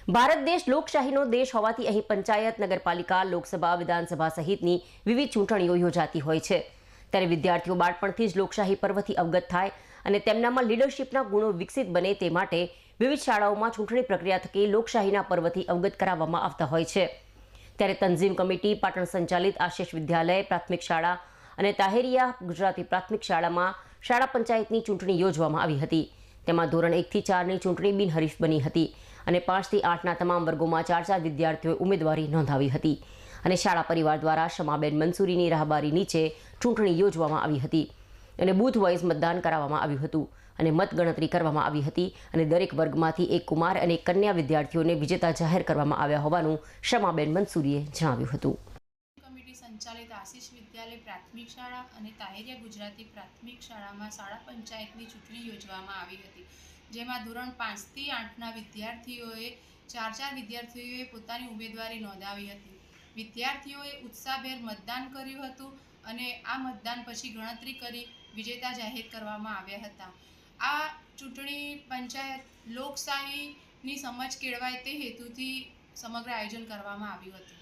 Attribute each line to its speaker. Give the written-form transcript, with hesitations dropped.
Speaker 1: ભારત દેશ લોકશાહીનો દેશ હોવાથી અહીં પંચાયત, નગરપાલિકા, લોકસભા, વિધાનસભા સહિતની વિવિધ ચૂંટણીઓ યોજાતી હોય છે। ત્યારે વિદ્યાર્થીઓ બાળપણથી જ લોકશાહી પર્વથી અવગત થાય અને તેમનામાં લીડરશિપના ગુણો વિકસિત બને તે માટે વિવિધ શાળાઓમાં ચૂંટણી પ્રક્રિયા થકી લોકશાહીના પર્વથી અવગત કરાવવામાં આવતા હોય છે। ત્યારે તંઝીમ કમિટી, પાટણ સંચાલિત આશીષ વિદ્યાલય પ્રાથમિક શાળા અને તાહેરિયા ગુજરાતી પ્રાથમિક શાળામાં શાળા પંચાયતની ચૂંટણી યોજવામાં આવી હતી। તેમાં ધોરણ 1 થી 4ની ચૂંટણી બિનહરીફ બની હતી અને 5 થી 8ના તમામ વર્ગોમાં 4 વિદ્યાર્થીઓએ ઉમેદવારી નોંધાવી હતી અને શાળા પરિવાર દ્વારા શમાબેન મંસૂરીની રાહબારી નીચે ચૂંટણી યોજવામાં આવી હતી અને બૂથ વાઇઝ મતદાન કરાવવામાં આવ્યું હતું અને મતગણતરી કરવામાં આવી હતી અને દરેક વર્ગમાંથી એક કુમાર અને એક કન્યા વિદ્યાર્થીઓને વિજેતા જાહેર કરવામાં આવ્યા હોવાનું શમાબેન મંસૂરીએ જણાવ્યું હતું।
Speaker 2: સંચાલિત આશીષ વિદ્યાલય પ્રાથમિક શાળા અને તાહેરિયા ગુજરાતી પ્રાથમિક શાળામાં શાળા પંચાયતની ચૂંટણી યોજવામાં આવી હતી, જેમાં ધોરણ 5 થી 8ના વિદ્યાર્થીઓએ 4 વિદ્યાર્થીઓએ પોતાની ઉમેદવારી નોંધાવી હતી। વિદ્યાર્થીઓએ ઉત્સાહભેર મતદાન કર્યું હતું અને આ મતદાન પછી ગણતરી કરી વિજેતા જાહેર કરવામાં આવ્યા હતા। આ ચૂંટણી પંચાયત લોકશાહીની સમજ કેળવાય તે હેતુથી સમગ્ર આયોજન કરવામાં આવ્યું હતું।